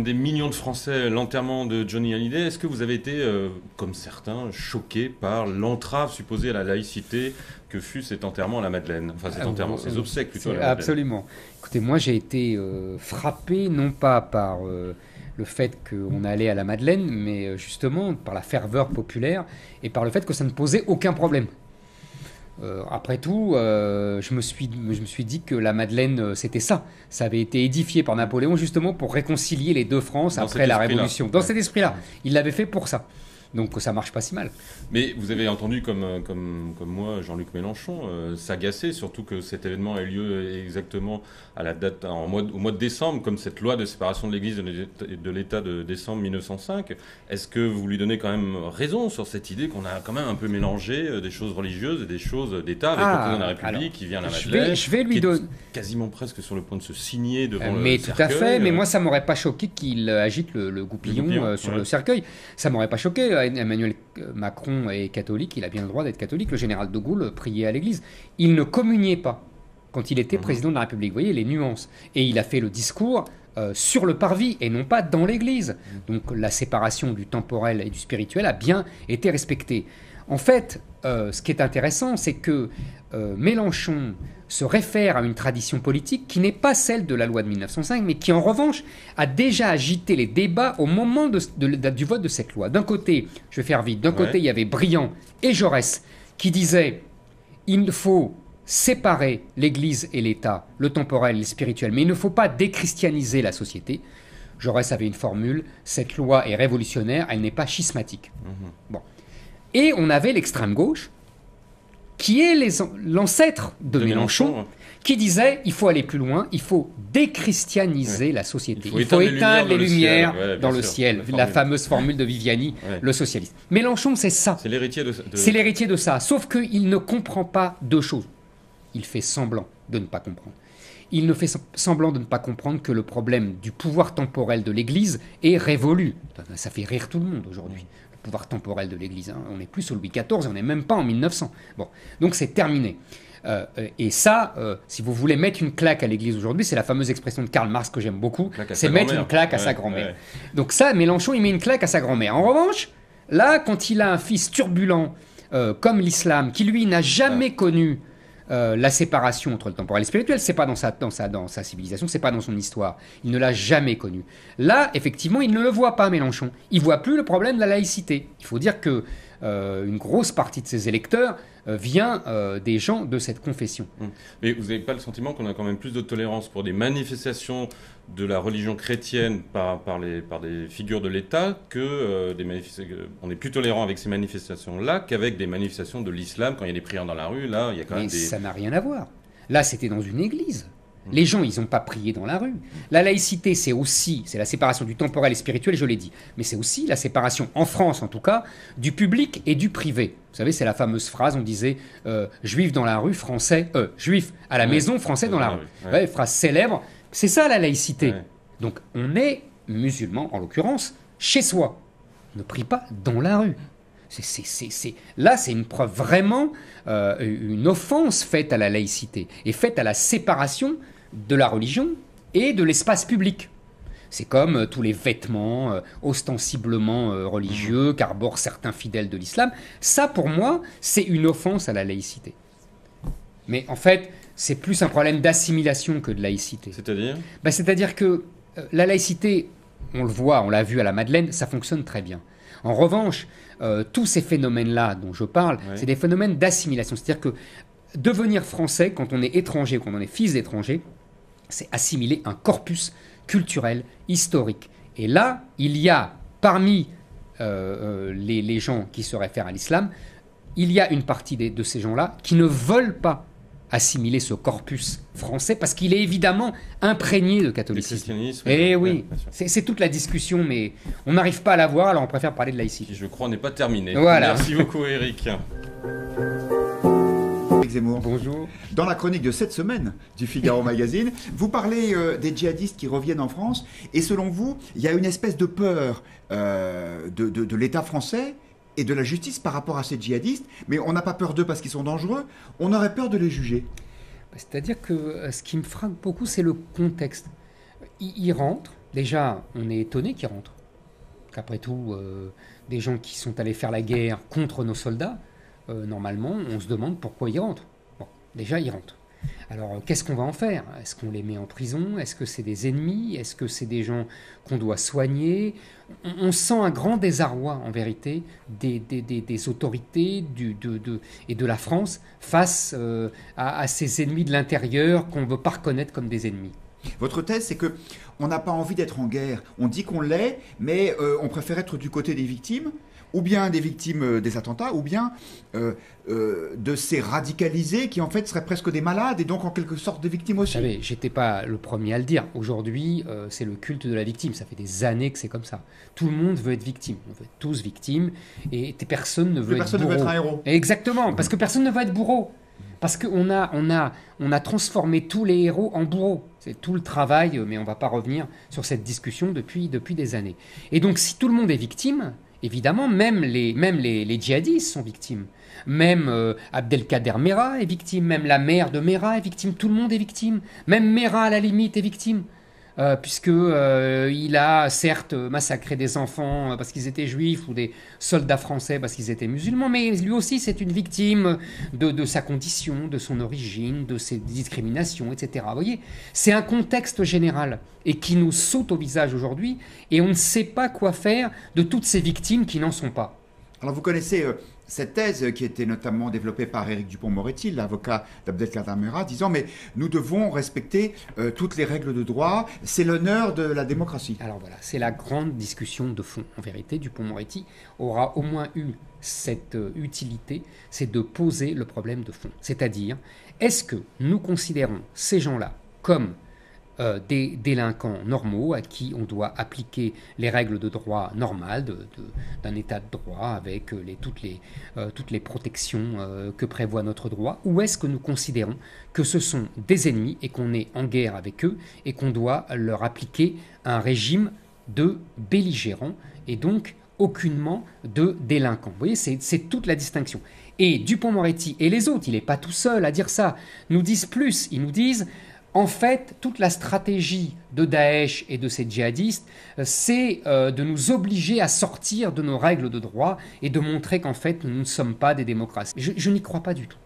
comme des millions de Français, l'enterrement de Johnny Hallyday. Est-ce que vous avez été, comme certains, choqués par l'entrave supposée à la laïcité que fut cet enterrement à la Madeleine? Enfin, cet enterrement, ces obsèques plutôt à la Madeleine. Absolument. Écoutez, moi j'ai été frappé, non pas par le fait qu'on allait à la Madeleine, mais justement par la ferveur populaire et par le fait que ça ne posait aucun problème. Après tout, je me suis dit que la Madeleine, c'était ça. Ça avait été édifié par Napoléon justement pour réconcilier les deux France après la Révolution. Dans cet esprit-là. Il l'avait fait pour ça. Donc ça marche pas si mal. Mais vous avez entendu, comme moi, Jean-Luc Mélenchon s'agacer, surtout que cet événement a eu lieu exactement à la date, au mois de décembre, comme cette loi de séparation de l'Église et de l'État de décembre 1905. Est-ce que vous lui donnez quand même raison sur cette idée qu'on a quand même un peu mélangé des choses religieuses et des choses d'État avec le président de la République qui vient à la Madeleine, je vais lui donner quasiment presque sur le point de se signer devant mais le tout cercueil. À fait, mais moi ça m'aurait pas choqué qu'il agite le goupillon sur le cercueil. Ça m'aurait pas choqué. Emmanuel Macron est catholique, il a bien le droit d'être catholique. Le général de Gaulle priait à l'église. Il ne communiait pas quand il était président de la République. Vous voyez les nuances. Et il a fait le discours sur le parvis et non pas dans l'église. Donc la séparation du temporel et du spirituel a bien été respectée. En fait, ce qui est intéressant, c'est que Mélenchon se réfère à une tradition politique qui n'est pas celle de la loi de 1905, mais qui en revanche a déjà agité les débats au moment du vote de cette loi. D'un côté, je vais faire vite, d'un côté il y avait Briand et Jaurès qui disaient il faut séparer l'Église et l'État, le temporel et le spirituel, mais il ne faut pas déchristianiser la société. Jaurès avait une formule, cette loi est révolutionnaire, elle n'est pas schismatique. Bon. Et on avait l'extrême gauche, qui est l'ancêtre de Mélenchon, qui disait il faut aller plus loin, il faut déchristianiser la société. Il faut éteindre les lumières dans le ciel. La fameuse formule de Viviani, le socialiste. Mélenchon, c'est ça. C'est l'héritier de... C'est l'héritier de ça. Sauf qu'il ne comprend pas deux choses. Il fait semblant de ne pas comprendre. Il ne fait semblant de ne pas comprendre que le problème du pouvoir temporel de l'Église est révolu. Ça fait rire tout le monde aujourd'hui. Pouvoir temporel de l'Église. On n'est plus au Louis XIV, on n'est même pas en 1900. Bon, donc c'est terminé. Et ça, si vous voulez mettre une claque à l'Église aujourd'hui, c'est la fameuse expression de Karl Marx que j'aime beaucoup, c'est mettre une claque à sa grand-mère. Donc ça, Mélenchon, il met une claque à sa grand-mère. En revanche, là, quand il a un fils turbulent comme l'islam, qui lui n'a jamais connu la séparation entre le temporel et le spirituel, c'est pas dans sa civilisation, c'est pas dans son histoire. Il ne l'a jamais connu. Là, effectivement, il ne le voit pas, Mélenchon. Il voit plus le problème de la laïcité. Il faut dire que une grosse partie de ses électeurs vient des gens de cette confession. Mais vous n'avez pas le sentiment qu'on a quand même plus de tolérance pour des manifestations de la religion chrétienne par des figures de l'État que on est plus tolérant avec ces manifestations-là qu'avec des manifestations de l'islam quand il y a des prières dans la rue. Là, il y a quand même ça n'a rien à voir. Là, c'était dans une église. Les gens, ils n'ont pas prié dans la rue. La laïcité, c'est la séparation du temporel et spirituel, je l'ai dit. Mais c'est aussi la séparation, en France en tout cas, du public et du privé. Vous savez, c'est la fameuse phrase, on disait juif dans la rue, juif à la maison, français dans la rue. Phrase célèbre. C'est ça la laïcité. Donc on est musulman, en l'occurrence, chez soi. On ne prie pas dans la rue. Là, c'est une preuve vraiment, une offense faite à la laïcité et faite à la séparation de la religion et de l'espace public. C'est comme tous les vêtements ostensiblement religieux qu'arborent certains fidèles de l'islam. Ça, pour moi, c'est une offense à la laïcité. Mais en fait, c'est plus un problème d'assimilation que de laïcité. C'est-à-dire ? C'est-à-dire que la laïcité, on le voit, on l'a vu à la Madeleine, ça fonctionne très bien. En revanche, tous ces phénomènes-là dont je parle, c'est des phénomènes d'assimilation. C'est-à-dire que devenir français, quand on est étranger, quand on est fils d'étranger, c'est assimiler un corpus culturel, historique. Et là, il y a, parmi les gens qui se réfèrent à l'islam, il y a une partie de ces gens-là qui ne veulent pas assimiler ce corpus français parce qu'il est évidemment imprégné de catholicisme. Et oui, c'est toute la discussion, mais on n'arrive pas à la voir, alors on préfère parler de laïcité. Qui, je crois, n'est pas terminée. Voilà. Merci beaucoup, Éric. Zemmour. Bonjour. Dans la chronique de cette semaine du Figaro Magazine, vous parlez des djihadistes qui reviennent en France, et selon vous, il y a une espèce de peur de l'État français et de la justice par rapport à ces djihadistes, mais on n'a pas peur d'eux parce qu'ils sont dangereux, on aurait peur de les juger. C'est-à-dire que ce qui me frappe beaucoup, c'est le contexte. Ils rentrent, Déjà, on est étonné qu'ils rentrent. Qu'après tout, des gens qui sont allés faire la guerre contre nos soldats, normalement, on se demande pourquoi ils rentrent. Bon, déjà, ils rentrent. Alors, qu'est-ce qu'on va en faire? Est-ce qu'on les met en prison? Est-ce que c'est des ennemis? Est-ce que c'est des gens qu'on doit soigner? On sent un grand désarroi, en vérité, des autorités et de la France face à ces ennemis de l'intérieur qu'on ne veut pas reconnaître comme des ennemis. Votre thèse, c'est que on n'a pas envie d'être en guerre. On dit qu'on l'est, mais on préfère être du côté des victimes, ou bien des victimes des attentats, ou bien de ces radicalisés qui en fait seraient presque des malades et donc en quelque sorte des victimes aussi. Vous savez, j'étais pas le premier à le dire. Aujourd'hui, c'est le culte de la victime. Ça fait des années que c'est comme ça. Tout le monde veut être victime. On veut être tous victimes et personne ne veut être bourreau. Personne ne veut être un héros. Exactement, parce que personne ne veut être bourreau. Parce qu'on a transformé tous les héros en bourreaux. C'est tout le travail, mais on ne va pas revenir sur cette discussion depuis des années. Et donc, si tout le monde est victime, évidemment, même les djihadistes sont victimes. Même Abdelkader Merah est victime, même la mère de Merah est victime, tout le monde est victime. Même Merah, à la limite, est victime. Puisqu'il a certes massacré des enfants parce qu'ils étaient juifs ou des soldats français parce qu'ils étaient musulmans, mais lui aussi c'est une victime de sa condition, de son origine, de ses discriminations, etc. Vous voyez, c'est un contexte général et qui nous saute au visage aujourd'hui et on ne sait pas quoi faire de toutes ces victimes qui n'en sont pas. Alors vous connaissez cette thèse qui était notamment développée par Éric Dupond-Moretti, l'avocat d'Abdelkader Merah, disant mais nous devons respecter toutes les règles de droit, c'est l'honneur de la démocratie. Alors voilà, c'est la grande discussion de fond. En vérité, Dupond-Moretti aura au moins eu cette utilité, c'est de poser le problème de fond. C'est-à-dire, est-ce que nous considérons ces gens-là comme des délinquants normaux à qui on doit appliquer les règles de droit normales d'un état de droit avec toutes les protections que prévoit notre droit, ou est-ce que nous considérons que ce sont des ennemis et qu'on est en guerre avec eux et qu'on doit leur appliquer un régime de belligérants et donc aucunement de délinquants. Vous voyez, c'est toute la distinction. Et Dupond-Moretti et les autres, il n'est pas tout seul à dire ça, nous disent plus, ils nous disent en fait, toute la stratégie de Daesh et de ses djihadistes, c'est de nous obliger à sortir de nos règles de droit et de montrer qu'en fait, nous ne sommes pas des démocraties. Je n'y crois pas du tout.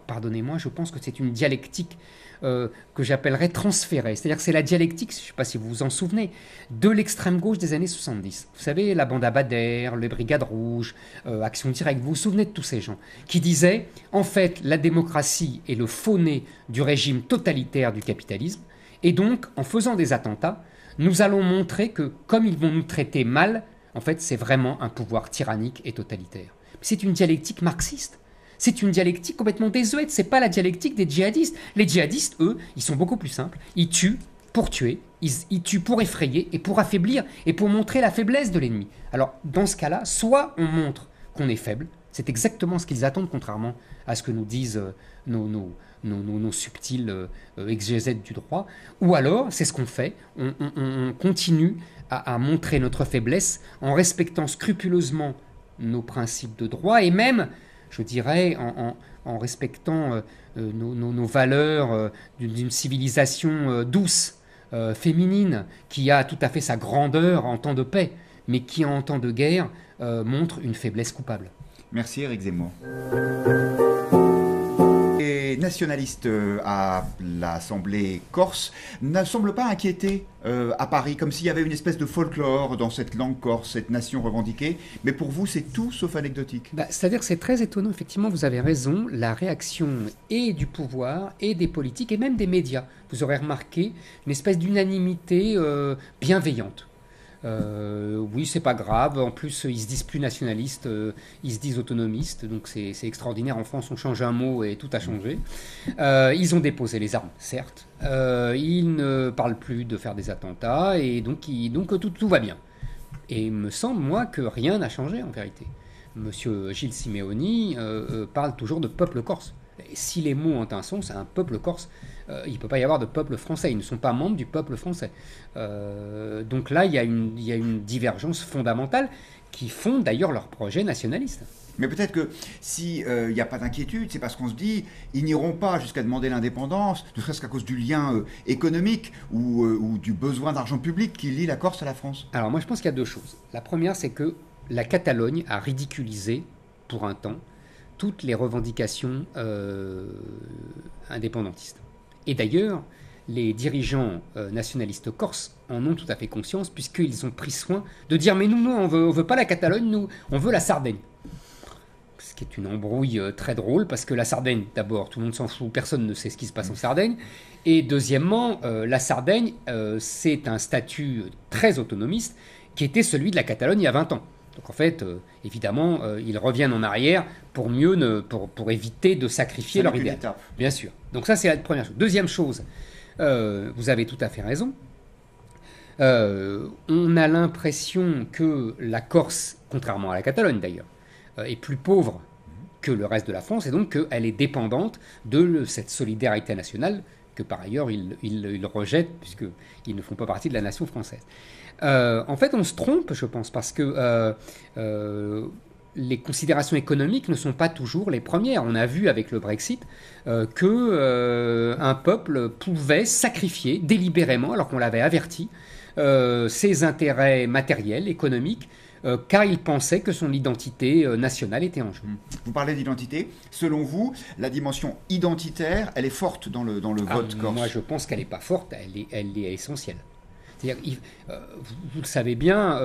Pardonnez-moi, je pense que c'est une dialectique que j'appellerais transférée. C'est-à-dire que c'est la dialectique, je ne sais pas si vous vous en souvenez, de l'extrême gauche des années 70. Vous savez, la bande Abadère, les Brigades Rouges, Action Directe, vous vous souvenez de tous ces gens qui disaient, en fait, la démocratie est le faux-nez du régime totalitaire du capitalisme, et donc, en faisant des attentats, nous allons montrer que, comme ils vont nous traiter mal, en fait, c'est vraiment un pouvoir tyrannique et totalitaire. C'est une dialectique marxiste. C'est une dialectique complètement désuète, c'est pas la dialectique des djihadistes. Les djihadistes, eux, ils sont beaucoup plus simples. Ils tuent pour tuer, ils tuent pour effrayer et pour affaiblir et pour montrer la faiblesse de l'ennemi. Alors, dans ce cas-là, soit on montre qu'on est faible, c'est exactement ce qu'ils attendent, contrairement à ce que nous disent nos subtiles exégètes du droit, ou alors, c'est ce qu'on fait, on continue à montrer notre faiblesse en respectant scrupuleusement nos principes de droit et même, je dirais, en respectant nos valeurs d'une civilisation douce, féminine, qui a tout à fait sa grandeur en temps de paix, mais qui en temps de guerre montre une faiblesse coupable. Merci Éric Zemmour. Les nationalistes à l'Assemblée corse ne semblent pas inquiétés à Paris, comme s'il y avait une espèce de folklore dans cette langue corse, cette nation revendiquée. Mais pour vous, c'est tout sauf anecdotique. C'est-à-dire que c'est très étonnant, effectivement, vous avez raison, la réaction et du pouvoir, et des politiques, et même des médias. Vous aurez remarqué une espèce d'unanimité bienveillante. Oui, c'est pas grave. En plus, ils se disent plus nationalistes, ils se disent autonomistes. Donc c'est extraordinaire. En France, on change un mot et tout a changé. Ils ont déposé les armes, certes. Ils ne parlent plus de faire des attentats et donc tout va bien. Et il me semble, moi, que rien n'a changé en vérité. Monsieur Gilles Simeoni parle toujours de peuple corse. Et si les mots ont un sens, c'est un peuple corse. Il ne peut pas y avoir de peuple français. Ils ne sont pas membres du peuple français. Donc là, il y a une divergence fondamentale qui fonde d'ailleurs leur projet nationaliste. Mais peut-être que s'il n'y a pas d'inquiétude, c'est parce qu'on se dit ils n'iront pas jusqu'à demander l'indépendance, ne serait-ce qu'à cause du lien économique ou du besoin d'argent public qui lie la Corse à la France. Alors moi je pense qu'il y a deux choses. La première, c'est que la Catalogne a ridiculisé pour un temps toutes les revendications indépendantistes. Et d'ailleurs, les dirigeants nationalistes corses en ont tout à fait conscience, puisqu'ils ont pris soin de dire « mais nous, on veut pas la Catalogne, nous, on veut la Sardaigne ». Ce qui est une embrouille très drôle, parce que la Sardaigne, d'abord, tout le monde s'en fout, personne ne sait ce qui se passe en Sardaigne. Et deuxièmement, la Sardaigne, c'est un statut très autonomiste qui était celui de la Catalogne il y a 20 ans. Donc en fait, évidemment, ils reviennent en arrière pour pour éviter de sacrifier leur idéal. Bien sûr. Donc ça, c'est la première chose. Deuxième chose, vous avez tout à fait raison. On a l'impression que la Corse, contrairement à la Catalogne d'ailleurs, est plus pauvre que le reste de la France, et donc qu'elle est dépendante de cette solidarité nationale que par ailleurs ils rejettent, puisqu'ils ne font pas partie de la nation française. En fait, on se trompe, je pense, parce que les considérations économiques ne sont pas toujours les premières. On a vu avec le Brexit qu'un peuple pouvait sacrifier délibérément, alors qu'on l'avait averti, ses intérêts matériels, économiques, car il pensait que son identité nationale était en jeu. Vous parlez d'identité. Selon vous, la dimension identitaire, elle est forte dans le vote corse? Moi, je pense qu'elle n'est pas forte, elle est essentielle. C'est-à-dire, vous le savez bien,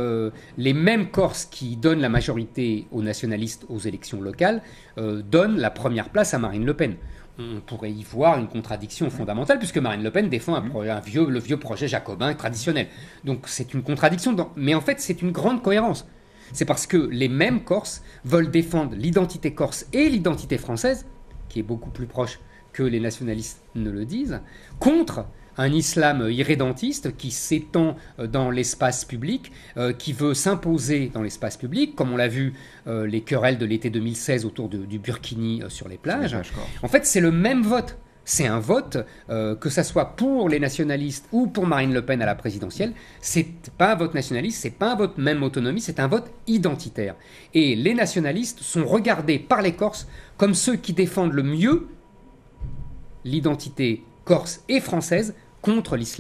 les mêmes Corses qui donnent la majorité aux nationalistes aux élections locales donnent la première place à Marine Le Pen. On pourrait y voir une contradiction fondamentale, puisque Marine Le Pen défend le vieux projet jacobin traditionnel. Donc c'est une contradiction, mais en fait c'est une grande cohérence. C'est parce que les mêmes Corses veulent défendre l'identité corse et l'identité française, qui est beaucoup plus proche que les nationalistes ne le disent, contre un islam irrédentiste qui s'étend dans l'espace public, qui veut s'imposer dans l'espace public, comme on l'a vu les querelles de l'été 2016 autour du burkini sur les plages. En fait, c'est le même vote. C'est un vote, que ça soit pour les nationalistes ou pour Marine Le Pen à la présidentielle, c'est pas un vote nationaliste, c'est pas un vote même autonomie, c'est un vote identitaire. Et les nationalistes sont regardés par les Corses comme ceux qui défendent le mieux l'identité corse et française contre l'islam.